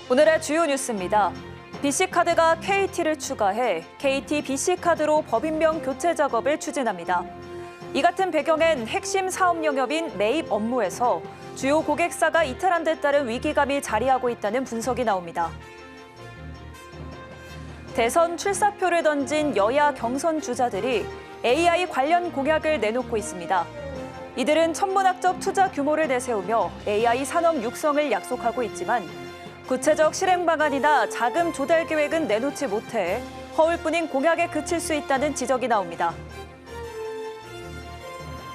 오늘의 주요 뉴스입니다. BC카드가 KT를 추가해 KT BC카드로 법인명 교체 작업을 추진합니다. 이 같은 배경엔 핵심 사업 영역인 매입 업무에서 주요 고객사가 이탈한 데 따른 위기감이 자리하고 있다는 분석이 나옵니다. 대선 출사표를 던진 여야 경선 주자들이 AI 관련 공약을 내놓고 있습니다. 이들은 천문학적 투자 규모를 내세우며 AI 산업 육성을 약속하고 있지만 구체적 실행 방안이나 자금 조달 계획은 내놓지 못해 허울뿐인 공약에 그칠 수 있다는 지적이 나옵니다.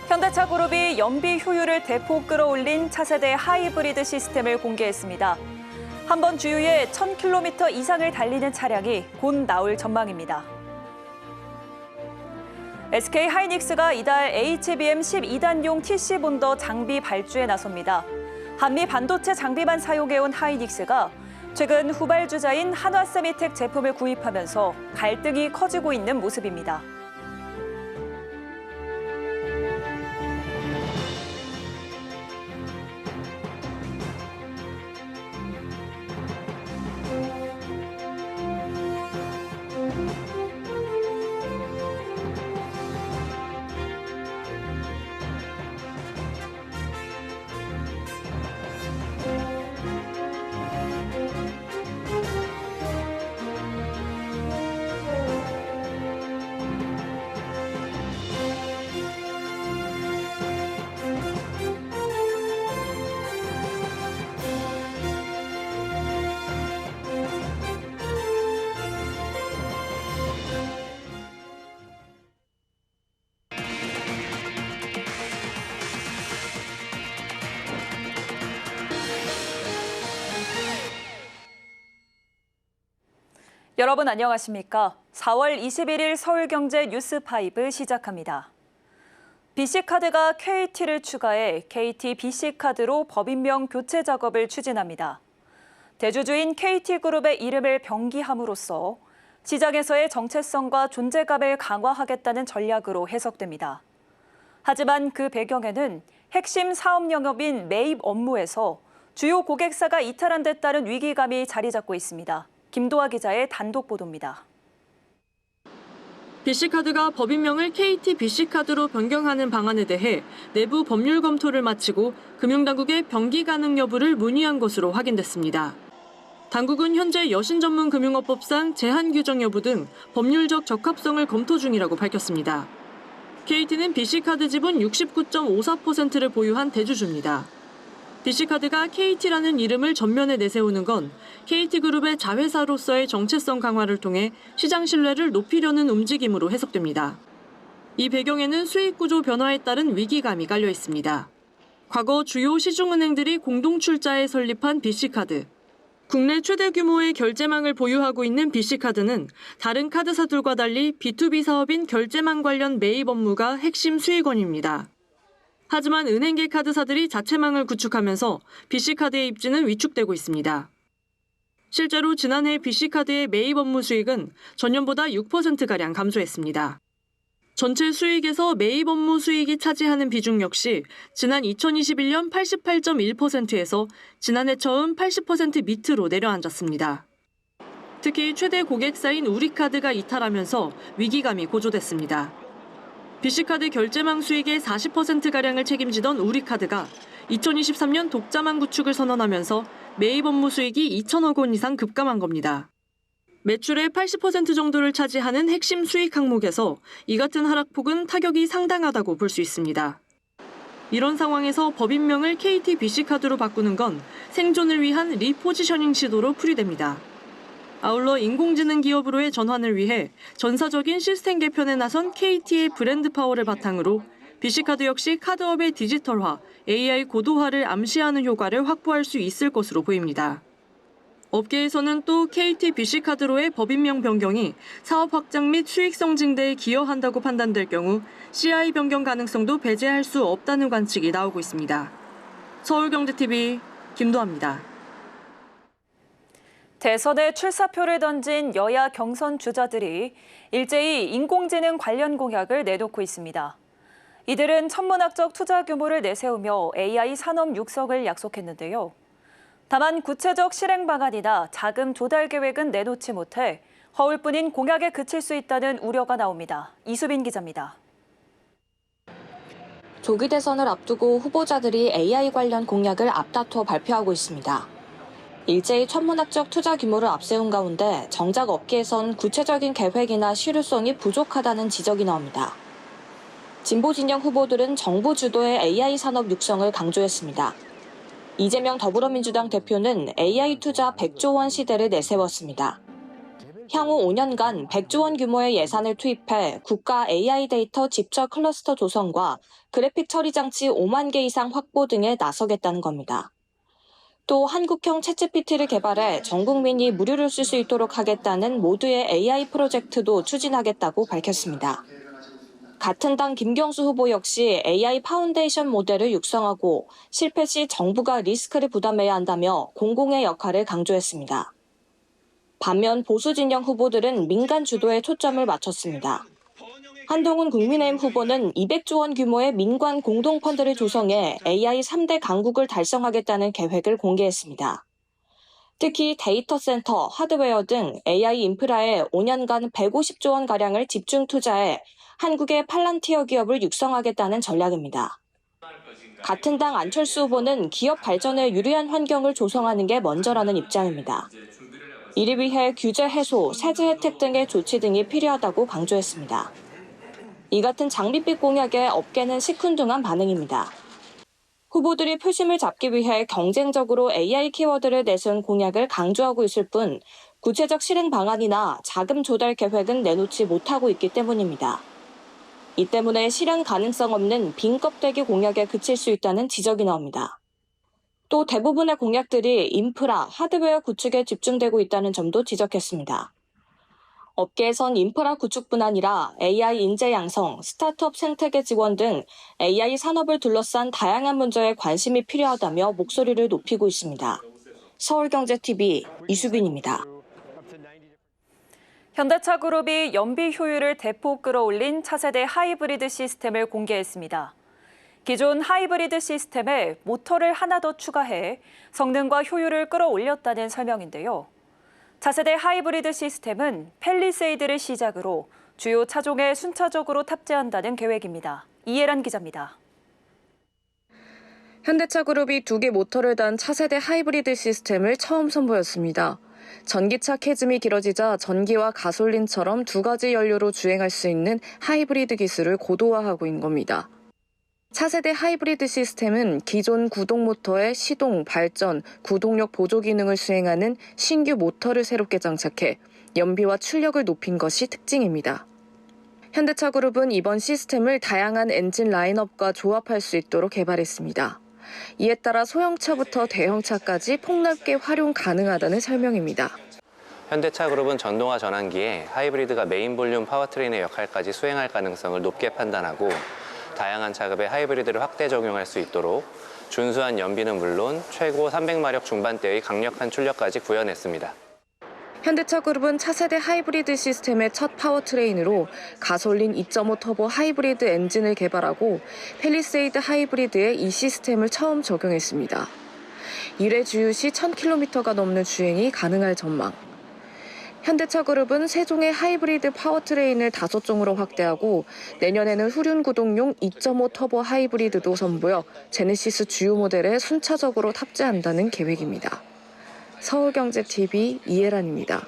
현대차 그룹이 연비 효율을 대폭 끌어올린 차세대 하이브리드 시스템을 공개했습니다. 한 번 주유에 1000km 이상을 달리는 차량이 곧 나올 전망입니다. SK 하이닉스가 이달 HBM 12단용 TC 본더 장비 발주에 나섭니다. 한미 반도체 장비만 사용해온 하이닉스가 최근 후발주자인 한화세미텍 제품을 구입하면서 갈등이 커지고 있는 모습입니다. 여러분 안녕하십니까? 4월 21일 서울경제 뉴스5 시작합니다. BC카드가 KT를 추가해 KT BC카드로 법인명 교체 작업을 추진합니다. 대주주인 KT그룹의 이름을 병기함으로써 시장에서의 정체성과 존재감을 강화하겠다는 전략으로 해석됩니다. 하지만 그 배경에는 핵심 사업 영역인 매입 업무에서 주요 고객사가 이탈한 데 따른 위기감이 자리 잡고 있습니다. 김도하 기자의 단독 보도입니다. BC카드가 법인명을 KT BC카드로 변경하는 방안에 대해 내부 법률 검토를 마치고 금융당국의 병기 가능 여부를 문의한 것으로 확인됐습니다. 당국은 현재 여신전문금융업법상 제한 규정 여부 등 법률적 적합성을 검토 중이라고 밝혔습니다. KT는 BC카드 지분 69.54%를 보유한 대주주입니다. BC카드가 KT라는 이름을 전면에 내세우는 건 KT그룹의 자회사로서의 정체성 강화를 통해 시장 신뢰를 높이려는 움직임으로 해석됩니다. 이 배경에는 수익 구조 변화에 따른 위기감이 깔려 있습니다. 과거 주요 시중은행들이 공동 출자해 설립한 BC카드. 국내 최대 규모의 결제망을 보유하고 있는 BC카드는 다른 카드사들과 달리 B2B 사업인 결제망 관련 매입 업무가 핵심 수익원입니다. 하지만 은행계 카드사들이 자체망을 구축하면서 BC카드의 입지는 위축되고 있습니다. 실제로 지난해 BC카드의 매입 업무 수익은 전년보다 6%가량 감소했습니다. 전체 수익에서 매입 업무 수익이 차지하는 비중 역시 지난 2021년 88.1%에서 지난해 처음 80% 밑으로 내려앉았습니다. 특히 최대 고객사인 우리카드가 이탈하면서 위기감이 고조됐습니다. BC카드 결제망 수익의 40%가량을 책임지던 우리카드가 2023년 독자망 구축을 선언하면서 매입 업무 수익이 2천억 원 이상 급감한 겁니다. 매출의 80% 정도를 차지하는 핵심 수익 항목에서 이 같은 하락폭은 타격이 상당하다고 볼 수 있습니다. 이런 상황에서 법인명을 KT BC카드로 바꾸는 건 생존을 위한 리포지셔닝 시도로 풀이됩니다. 아울러 인공지능 기업으로의 전환을 위해 전사적인 시스템 개편에 나선 KT의 브랜드 파워를 바탕으로 BC카드 역시 카드업의 디지털화, AI 고도화를 암시하는 효과를 확보할 수 있을 것으로 보입니다. 업계에서는 또 KT BC카드로의 법인명 변경이 사업 확장 및 수익성 증대에 기여한다고 판단될 경우 CI 변경 가능성도 배제할 수 없다는 관측이 나오고 있습니다. 서울경제TV 김도하입니다. 대선에 출사표를 던진 여야 경선 주자들이 일제히 인공지능 관련 공약을 내놓고 있습니다. 이들은 천문학적 투자 규모를 내세우며 AI 산업 육성을 약속했는데요. 다만 구체적 실행 방안이나 자금 조달 계획은 내놓지 못해 허울뿐인 공약에 그칠 수 있다는 우려가 나옵니다. 이수빈 기자입니다. 조기 대선을 앞두고 후보자들이 AI 관련 공약을 앞다퉈 발표하고 있습니다. 일제히 천문학적 투자 규모를 앞세운 가운데 정작 업계에선 구체적인 계획이나 실효성이 부족하다는 지적이 나옵니다. 진보 진영 후보들은 정부 주도의 AI 산업 육성을 강조했습니다. 이재명 더불어민주당 대표는 AI 투자 100조 원 시대를 내세웠습니다. 향후 5년간 100조 원 규모의 예산을 투입해 국가 AI 데이터 집적 클러스터 조성과 그래픽 처리 장치 5만 개 이상 확보 등에 나서겠다는 겁니다. 또 한국형 챗GPT를 개발해 전 국민이 무료로 쓸 수 있도록 하겠다는 모두의 AI 프로젝트도 추진하겠다고 밝혔습니다. 같은 당 김경수 후보 역시 AI 파운데이션 모델을 육성하고 실패 시 정부가 리스크를 부담해야 한다며 공공의 역할을 강조했습니다. 반면 보수 진영 후보들은 민간 주도에 초점을 맞췄습니다. 한동훈 국민의힘 후보는 200조 원 규모의 민관 공동펀드를 조성해 AI 3대 강국을 달성하겠다는 계획을 공개했습니다. 특히 데이터 센터, 하드웨어 등 AI 인프라에 5년간 150조 원가량을 집중 투자해 한국의 팔란티어 기업을 육성하겠다는 전략입니다. 같은 당 안철수 후보는 기업 발전에 유리한 환경을 조성하는 게 먼저라는 입장입니다. 이를 위해 규제 해소, 세제 혜택 등의 조치 등이 필요하다고 강조했습니다. 이 같은 장밋빛 공약에 업계는 시큰둥한 반응입니다. 후보들이 표심을 잡기 위해 경쟁적으로 AI 키워드를 내세운 공약을 강조하고 있을 뿐 구체적 실행 방안이나 자금 조달 계획은 내놓지 못하고 있기 때문입니다. 이 때문에 실현 가능성 없는 빈 껍데기 공약에 그칠 수 있다는 지적이 나옵니다. 또 대부분의 공약들이 인프라, 하드웨어 구축에 집중되고 있다는 점도 지적했습니다. 업계에선 인프라 구축뿐 아니라 AI 인재 양성, 스타트업 생태계 지원 등 AI 산업을 둘러싼 다양한 문제에 관심이 필요하다며 목소리를 높이고 있습니다. 서울경제TV 이수빈입니다. 현대차그룹이 연비 효율을 대폭 끌어올린 차세대 하이브리드 시스템을 공개했습니다. 기존 하이브리드 시스템에 모터를 하나 더 추가해 성능과 효율을 끌어올렸다는 설명인데요. 차세대 하이브리드 시스템은 팰리세이드를 시작으로 주요 차종에 순차적으로 탑재한다는 계획입니다. 이해란 기자입니다. 현대차그룹이 2개 모터를 단 차세대 하이브리드 시스템을 처음 선보였습니다. 전기차 캐즘이 길어지자 전기와 가솔린처럼 두 가지 연료로 주행할 수 있는 하이브리드 기술을 고도화하고 있는 겁니다. 차세대 하이브리드 시스템은 기존 구동 모터의 시동, 발전, 구동력 보조 기능을 수행하는 신규 모터를 새롭게 장착해 연비와 출력을 높인 것이 특징입니다. 현대차그룹은 이번 시스템을 다양한 엔진 라인업과 조합할 수 있도록 개발했습니다. 이에 따라 소형차부터 대형차까지 폭넓게 활용 가능하다는 설명입니다. 현대차그룹은 전동화 전환기에 하이브리드가 메인 볼륨 파워트레인의 역할까지 수행할 가능성을 높게 판단하고 다양한 차급의 하이브리드를 확대 적용할 수 있도록 준수한 연비는 물론 최고 300마력 중반대의 강력한 출력까지 구현했습니다. 현대차그룹은 차세대 하이브리드 시스템의 첫 파워트레인으로 가솔린 2.5 터보 하이브리드 엔진을 개발하고 팰리세이드 하이브리드에 이 시스템을 처음 적용했습니다. 1회 주유 시 1000km가 넘는 주행이 가능할 전망. 현대차그룹은 3종의 하이브리드 파워트레인을 5종으로 확대하고 내년에는 후륜 구동용 2.5 터보 하이브리드도 선보여 제네시스 주요 모델에 순차적으로 탑재한다는 계획입니다. 서울경제TV 이혜란입니다.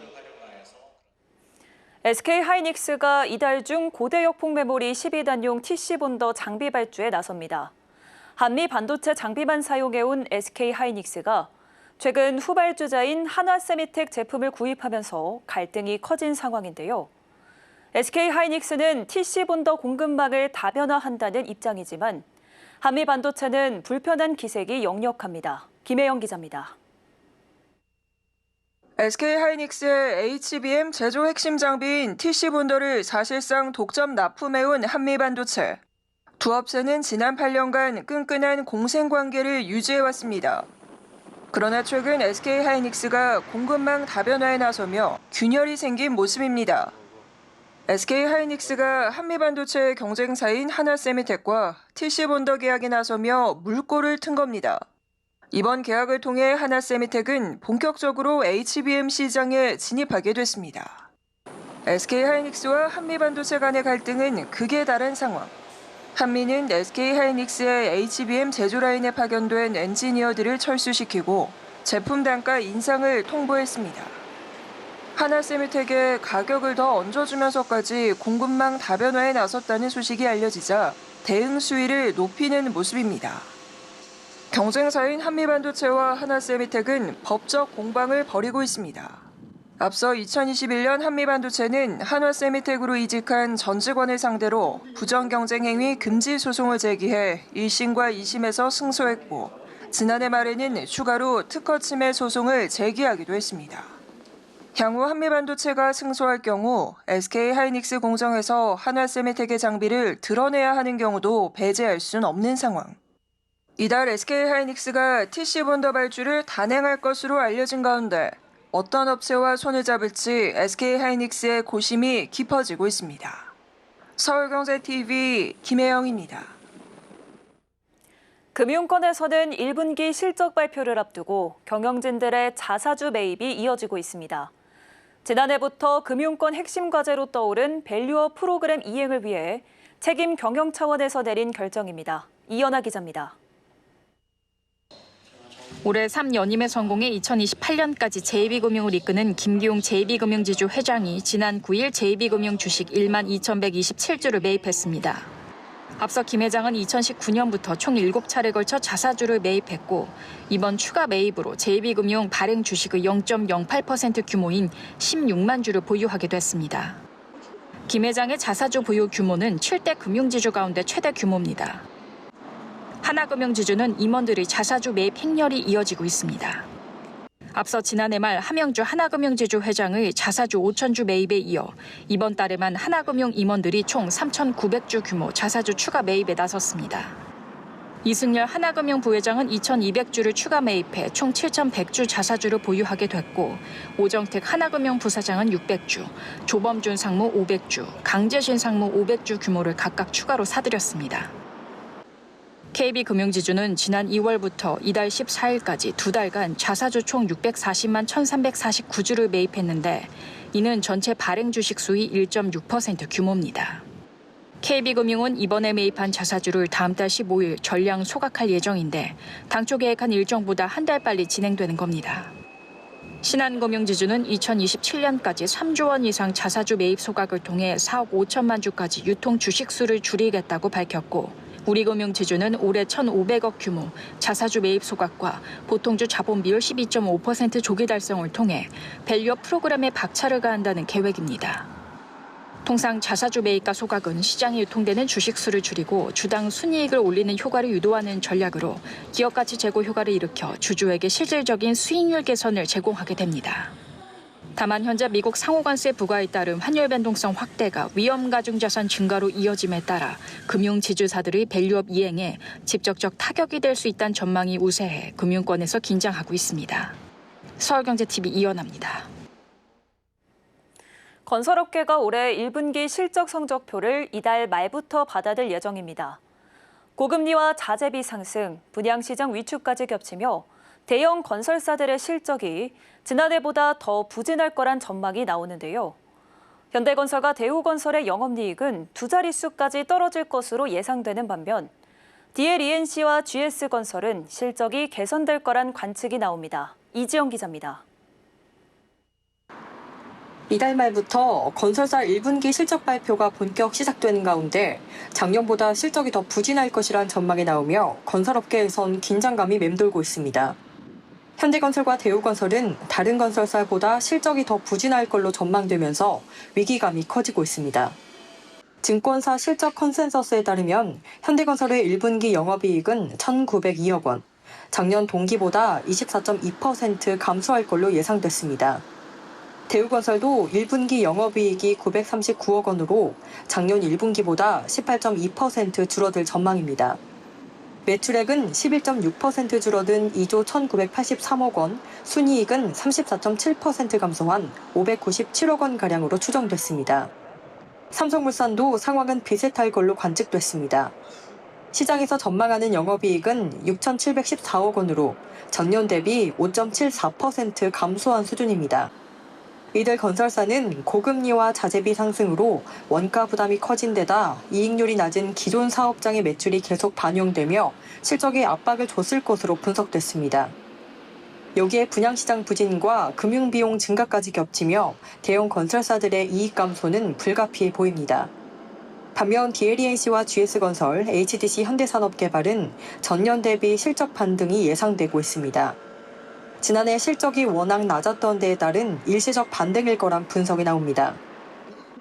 SK하이닉스가 이달 중 고대역 폭메모리 12단용 TC본더 장비 발주에 나섭니다. 한미 반도체 장비만 사용해온 SK하이닉스가 최근 후발주자인 한화세미텍 제품을 구입하면서 갈등이 커진 상황인데요. SK하이닉스는 TC본더 공급망을 다변화한다는 입장이지만 한미 반도체는 불편한 기색이 역력합니다. 김혜영 기자입니다. SK하이닉스의 HBM 제조 핵심 장비인 TC본더를 사실상 독점 납품해온 한미반도체. 두 업체는 지난 8년간 끈끈한 공생관계를 유지해왔습니다. 그러나 최근 SK하이닉스가 공급망 다변화에 나서며 균열이 생긴 모습입니다. SK하이닉스가 한미반도체 경쟁사인 한화세미텍과 TC본더 계약에 나서며 물꼬를 튼 겁니다. 이번 계약을 통해 하나세미텍은 본격적으로 HBM 시장에 진입하게 됐습니다. SK하이닉스와 한미반도체 간의 갈등은 극에 달한 상황. 한미는 SK하이닉스의 HBM 제조 라인에 파견된 엔지니어들을 철수시키고 제품 단가 인상을 통보했습니다. 하나세미텍에 가격을 더 얹어주면서까지 공급망 다변화에 나섰다는 소식이 알려지자 대응 수위를 높이는 모습입니다. 경쟁사인 한미반도체와 하나세미텍은 법적 공방을 벌이고 있습니다. 앞서 2021년 한미반도체는 한화세미텍으로 이직한 전 직원을 상대로 부정경쟁행위 금지 소송을 제기해 1심과 2심에서 승소했고 지난해 말에는 추가로 특허 침해 소송을 제기하기도 했습니다. 향후 한미반도체가 승소할 경우 SK하이닉스 공정에서 한화세미텍의 장비를 드러내야 하는 경우도 배제할 수는 없는 상황. 이달 SK하이닉스가 TC본더 발주를 단행할 것으로 알려진 가운데 어떤 업체와 손을 잡을지 SK하이닉스의 고심이 깊어지고 있습니다. 서울경제TV 김혜영입니다. 금융권에서는 1분기 실적 발표를 앞두고 경영진들의 자사주 매입이 이어지고 있습니다. 지난해부터 금융권 핵심 과제로 떠오른 밸류업 프로그램 이행을 위해 책임 경영 차원에서 내린 결정입니다. 이연아 기자입니다. 올해 3연임에 성공해 2028년까지 JB금융을 이끄는 김기용 JB금융지주 회장이 지난 9일 JB금융 주식 1만 2,127주를 매입했습니다. 앞서 김 회장은 2019년부터 총 7차례에 걸쳐 자사주를 매입했고 이번 추가 매입으로 JB금융 발행 주식의 0.08% 규모인 16만 주를 보유하게 됐습니다. 김 회장의 자사주 보유 규모는 7대 금융지주 가운데 최대 규모입니다. 하나금융지주는 임원들의 자사주 매입 행렬이 이어지고 있습니다. 앞서 지난해 말 함영주 하나금융지주 회장의 자사주 5,000주 매입에 이어 이번 달에만 하나금융 임원들이 총 3,900주 규모 자사주 추가 매입에 나섰습니다. 이승열 하나금융 부회장은 2,200주를 추가 매입해 총 7,100주 자사주를 보유하게 됐고 오정택 하나금융 부사장은 600주, 조범준 상무 500주, 강재신 상무 500주 규모를 각각 추가로 사들였습니다. KB금융지주는 지난 2월부터 이달 14일까지 2달간 자사주 총 640만 1,349주를 매입했는데 이는 전체 발행 주식 수의 1.6% 규모입니다. KB금융은 이번에 매입한 자사주를 다음 달 15일 전량 소각할 예정인데 당초 계획한 일정보다 한 달 빨리 진행되는 겁니다. 신한금융지주는 2027년까지 3조 원 이상 자사주 매입 소각을 통해 4억 5천만 주까지 유통 주식 수를 줄이겠다고 밝혔고 우리금융지주는 올해 1,500억 규모 자사주 매입 소각과 보통주 자본 비율 12.5% 조기 달성을 통해 밸류업 프로그램에 박차를 가한다는 계획입니다. 통상 자사주 매입과 소각은 시장에 유통되는 주식 수를 줄이고 주당 순이익을 올리는 효과를 유도하는 전략으로 기업 가치 제고 효과를 일으켜 주주에게 실질적인 수익률 개선을 제공하게 됩니다. 다만 현재 미국 상호관세 부과에 따른 환율 변동성 확대가 위험 가중 자산 증가로 이어짐에 따라 금융 지주사들의 밸류업 이행에 직접적 타격이 될 수 있다는 전망이 우세해 금융권에서 긴장하고 있습니다. 서울경제TV 이연아입니다. 건설업계가 올해 1분기 실적 성적표를 이달 말부터 받아들 예정입니다. 고금리와 자재비 상승, 분양시장 위축까지 겹치며 대형 건설사들의 실적이 지난해보다 더 부진할 거란 전망이 나오는데요. 현대건설과 대우건설의 영업이익은 두 자릿수까지 떨어질 것으로 예상되는 반면 DLENC와 GS건설은 실적이 개선될 거란 관측이 나옵니다. 이지영 기자입니다. 이달 말부터 건설사 1분기 실적 발표가 본격 시작되는 가운데 작년보다 실적이 더 부진할 것이란 전망이 나오며 건설업계에선 긴장감이 맴돌고 있습니다. 현대건설과 대우건설은 다른 건설사보다 실적이 더 부진할 걸로 전망되면서 위기감이 커지고 있습니다. 증권사 실적 컨센서스에 따르면 현대건설의 1분기 영업이익은 1,902억 원, 작년 동기보다 24.2% 감소할 걸로 예상됐습니다. 대우건설도 1분기 영업이익이 939억 원으로 작년 1분기보다 18.2% 줄어들 전망입니다. 매출액은 11.6% 줄어든 2조 1,983억 원, 순이익은 34.7% 감소한 597억 원가량으로 추정됐습니다. 삼성물산도 상황은 비슷할 걸로 관측됐습니다. 시장에서 전망하는 영업이익은 6,714억 원으로 전년 대비 5.74% 감소한 수준입니다. 이들 건설사는 고금리와 자재비 상승으로 원가 부담이 커진 데다 이익률이 낮은 기존 사업장의 매출이 계속 반영되며 실적에 압박을 줬을 것으로 분석됐습니다. 여기에 분양시장 부진과 금융비용 증가까지 겹치며 대형 건설사들의 이익 감소는 불가피해 보입니다. 반면 DLENC와 GS건설, HDC 현대산업개발은 전년 대비 실적 반등이 예상되고 있습니다. 지난해 실적이 워낙 낮았던 데에 따른 일시적 반등일 거란 분석이 나옵니다.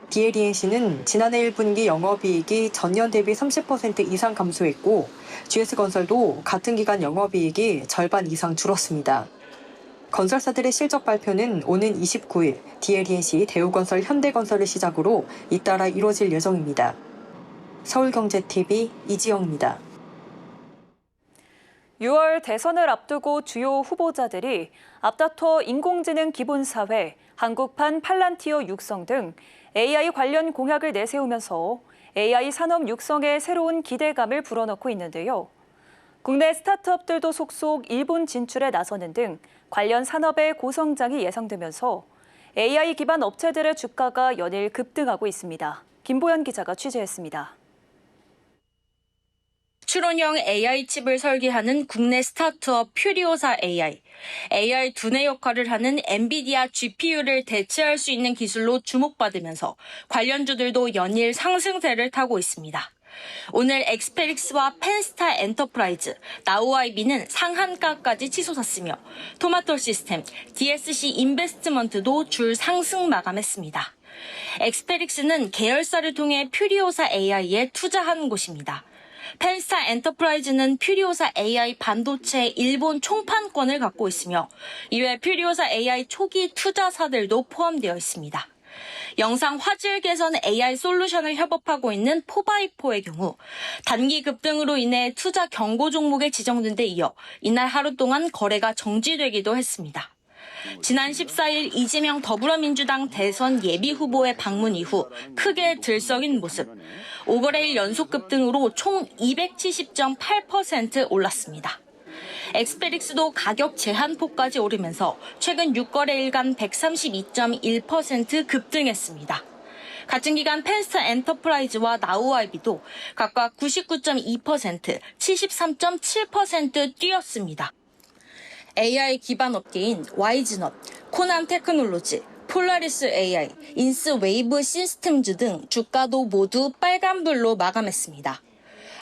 DLENC는 지난해 1분기 영업이익이 전년 대비 30% 이상 감소했고 GS건설도 같은 기간 영업이익이 절반 이상 줄었습니다. 건설사들의 실적 발표는 오는 29일 DLENC, 대우건설, 현대건설을 시작으로 잇따라 이뤄질 예정입니다. 서울경제TV 이지영입니다. 6월 대선을 앞두고 주요 후보자들이 앞다퉈 인공지능 기본사회, 한국판 팔란티어 육성 등 AI 관련 공약을 내세우면서 AI 산업 육성에 새로운 기대감을 불어넣고 있는데요. 국내 스타트업들도 속속 일본 진출에 나서는 등 관련 산업의 고성장이 예상되면서 AI 기반 업체들의 주가가 연일 급등하고 있습니다. 김보연 기자가 취재했습니다. 추론형 AI 칩을 설계하는 국내 스타트업 퓨리오사 AI 두뇌 역할을 하는 엔비디아 GPU를 대체할 수 있는 기술로 주목받으면서 관련주들도 연일 상승세를 타고 있습니다. 오늘 엑스페릭스와 펜스타 엔터프라이즈, 나우아이비는 상한가까지 치솟았으며 토마토 시스템, DSC 인베스트먼트도 줄 상승 마감했습니다. 엑스페릭스는 계열사를 통해 퓨리오사 AI에 투자한 곳입니다. 펜스타 엔터프라이즈는 퓨리오사 AI 반도체 일본 총판권을 갖고 있으며 이외 퓨리오사 AI 초기 투자사들도 포함되어 있습니다. 영상 화질 개선 AI 솔루션을 협업하고 있는 포바이포의 경우 단기 급등으로 인해 투자 경고 종목에 지정된 데 이어 이날 하루 동안 거래가 정지되기도 했습니다. 지난 14일 이재명 더불어민주당 대선 예비후보의 방문 이후 크게 들썩인 모습. 5거래일 연속 급등으로 총 270.8% 올랐습니다. 엑스페릭스도 가격 제한폭까지 오르면서 최근 6거래일간 132.1% 급등했습니다. 같은 기간 펜스타 엔터프라이즈와 나우아이비도 각각 99.2%, 73.7% 뛰었습니다. AI 기반 업계인 와이즈넛, 코난 테크놀로지, 폴라리스 AI, 인스웨이브 시스템즈 등 주가도 모두 빨간불로 마감했습니다.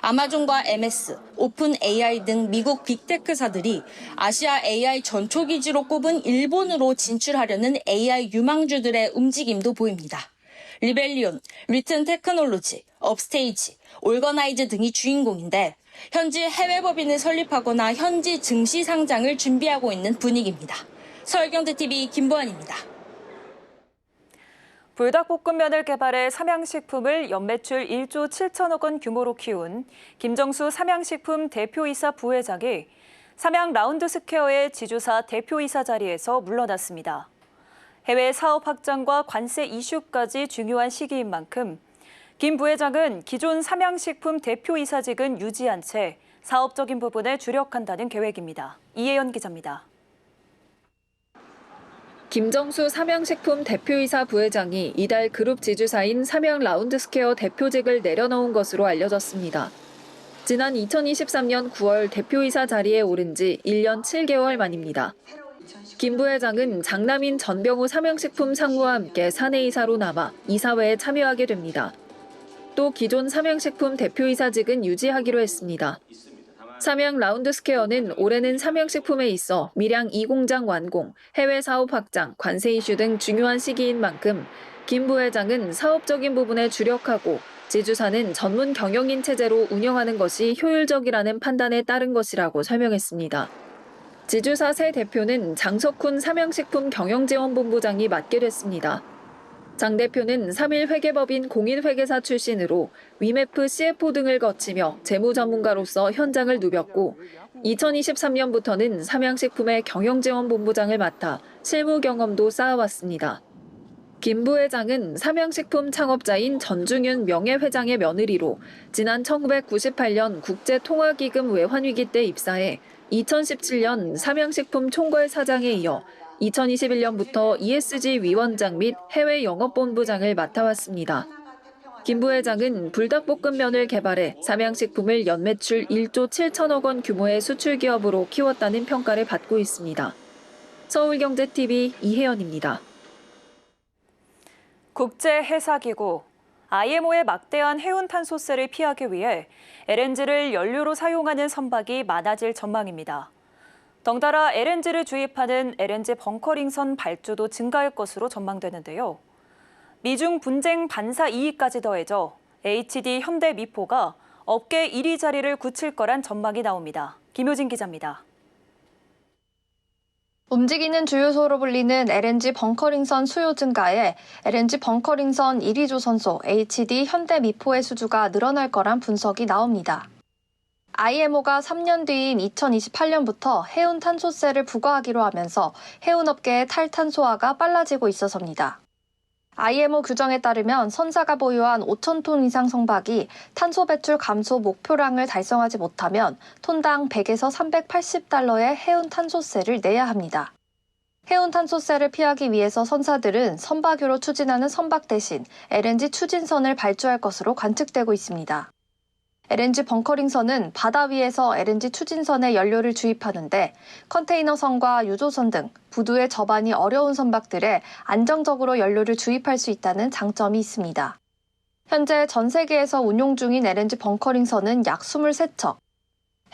아마존과 MS, 오픈 AI 등 미국 빅테크사들이 아시아 AI 전초기지로 꼽은 일본으로 진출하려는 AI 유망주들의 움직임도 보입니다. 리벨리온, 리튼 테크놀로지, 업스테이지, 올거나이즈 등이 주인공인데 현지 해외 법인을 설립하거나 현지 증시 상장을 준비하고 있는 분위기입니다. 서울경제TV 김보안입니다. 불닭볶음면을 개발해 삼양식품을 연매출 1조 7천억 원 규모로 키운 김정수 삼양식품 대표이사 부회장이 삼양 라운드스퀘어의 지주사 대표이사 자리에서 물러났습니다. 해외 사업 확장과 관세 이슈까지 중요한 시기인 만큼 김 부회장은 기존 삼양식품 대표이사직은 유지한 채 사업적인 부분에 주력한다는 계획입니다. 이혜연 기자입니다. 김정수 삼양식품 대표이사 부회장이 이달 그룹 지주사인 삼양 라운드스퀘어 대표직을 내려놓은 것으로 알려졌습니다. 지난 2023년 9월 대표이사 자리에 오른 지 1년 7개월 만입니다. 김 부회장은 장남인 전병우 삼양식품 상무와 함께 사내이사로 남아 이사회에 참여하게 됩니다. 또 기존 삼양식품 대표이사직은 유지하기로 했습니다. 삼양 라운드스퀘어는 올해는 삼양식품에 있어 밀양 2공장 완공, 해외 사업 확장, 관세 이슈 등 중요한 시기인 만큼 김 부회장은 사업적인 부분에 주력하고 지주사는 전문 경영인 체제로 운영하는 것이 효율적이라는 판단에 따른 것이라고 설명했습니다. 지주사 새 대표는 장석훈 삼양식품 경영지원본부장이 맡게 됐습니다. 장 대표는 3일 회계법인 공인회계사 출신으로 위메프 CFO 등을 거치며 재무 전문가로서 현장을 누볐고 2023년부터는 삼양식품의 경영지원본부장을 맡아 실무 경험도 쌓아왔습니다. 김 부회장은 삼양식품 창업자인 전중윤 명예회장의 며느리로 지난 1998년 국제통화기금 외환위기 때 입사해 2017년 삼양식품 총괄 사장에 이어 2021년부터 ESG 위원장 및 해외 영업본부장을 맡아왔습니다. 김 부회장은 불닭볶음면을 개발해 삼양식품을 연매출 1조 7천억 원 규모의 수출 기업으로 키웠다는 평가를 받고 있습니다. 서울경제TV 이혜연입니다. 국제해사기구 IMO의 막대한 해운탄소세를 피하기 위해 LNG를 연료로 사용하는 선박이 많아질 전망입니다. 덩달아 LNG를 주입하는 LNG 벙커링선 발주도 증가할 것으로 전망되는데요. 미중 분쟁 반사 이익까지 더해져 HD 현대미포가 업계 1위 자리를 굳힐 거란 전망이 나옵니다. 김효진 기자입니다. 움직이는 주유소로 불리는 LNG 벙커링선 수요 증가에 LNG 벙커링선 1위 조선소 HD 현대미포의 수주가 늘어날 거란 분석이 나옵니다. IMO가 3년 뒤인 2028년부터 해운 탄소세를 부과하기로 하면서 해운업계의 탈탄소화가 빨라지고 있어서입니다. IMO 규정에 따르면 선사가 보유한 5,000톤 이상 선박이 탄소 배출 감소 목표량을 달성하지 못하면 톤당 100에서 380달러의 해운 탄소세를 내야 합니다. 해운 탄소세를 피하기 위해서 선사들은 선박유로 추진하는 선박 대신 LNG 추진선을 발주할 것으로 관측되고 있습니다. LNG 벙커링선은 바다 위에서 LNG 추진선에 연료를 주입하는데 컨테이너선과 유조선 등 부두의 접안이 어려운 선박들에 안정적으로 연료를 주입할 수 있다는 장점이 있습니다. 현재 전 세계에서 운용 중인 LNG 벙커링선은 약 23척.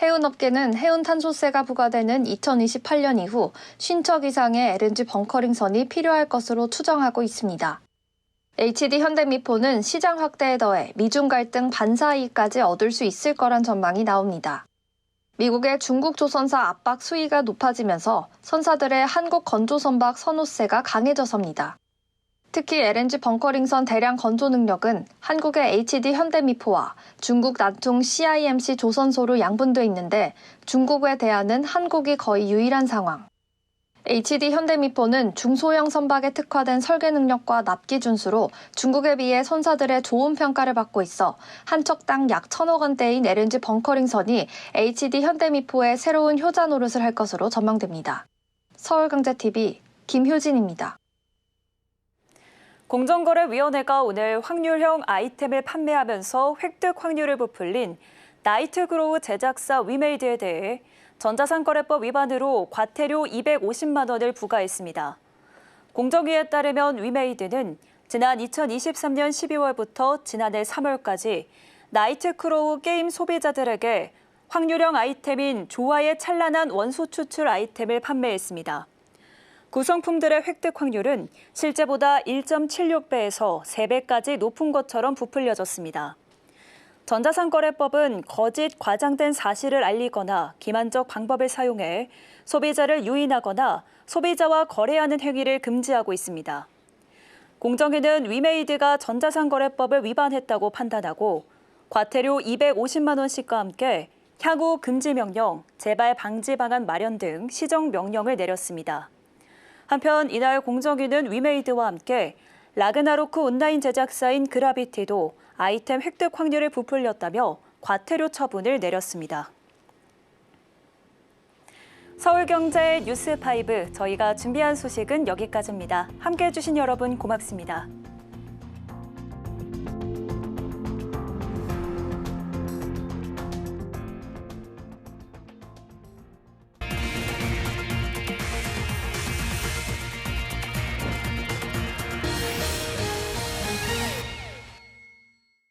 해운업계는 해운 탄소세가 부과되는 2028년 이후 50척 이상의 LNG 벙커링선이 필요할 것으로 추정하고 있습니다. HD 현대미포는 시장 확대에 더해 미중 갈등 반사 이익까지 얻을 수 있을 거란 전망이 나옵니다. 미국의 중국 조선사 압박 수위가 높아지면서 선사들의 한국 건조 선박 선호세가 강해져서입니다. 특히 LNG 벙커링선 대량 건조 능력은 한국의 HD 현대미포와 중국 난퉁 CIMC 조선소로 양분돼 있는데 중국에 대하는 한국이 거의 유일한 상황. HD 현대미포는 중소형 선박에 특화된 설계 능력과 납기 준수로 중국에 비해 선사들의 좋은 평가를 받고 있어 한 척당 약 1,000억 원대인 LNG 벙커링선이 HD 현대미포의 새로운 효자 노릇을 할 것으로 전망됩니다. 서울경제TV 김효진입니다. 공정거래위원회가 오늘 확률형 아이템을 판매하면서 획득 확률을 부풀린 나이트그로우 제작사 위메이드에 대해 전자상거래법 위반으로 과태료 250만 원을 부과했습니다. 공정위에 따르면 위메이드는 지난 2023년 12월부터 지난해 3월까지 나이트크로우 게임 소비자들에게 확률형 아이템인 조화의 찬란한 원소 추출 아이템을 판매했습니다. 구성품들의 획득 확률은 실제보다 1.76배에서 3배까지 높은 것처럼 부풀려졌습니다. 전자상거래법은 거짓, 과장된 사실을 알리거나 기만적 방법을 사용해 소비자를 유인하거나 소비자와 거래하는 행위를 금지하고 있습니다. 공정위는 위메이드가 전자상거래법을 위반했다고 판단하고 과태료 250만 원씩과 함께 향후 금지 명령, 재발 방지 방안 마련 등 시정 명령을 내렸습니다. 한편 이날 공정위는 위메이드와 함께 라그나로크 온라인 제작사인 그라비티도 아이템 획득 확률을 부풀렸다며 과태료 처분을 내렸습니다. 서울경제 뉴스5 저희가 준비한 소식은 여기까지입니다. 함께해 주신 여러분 고맙습니다.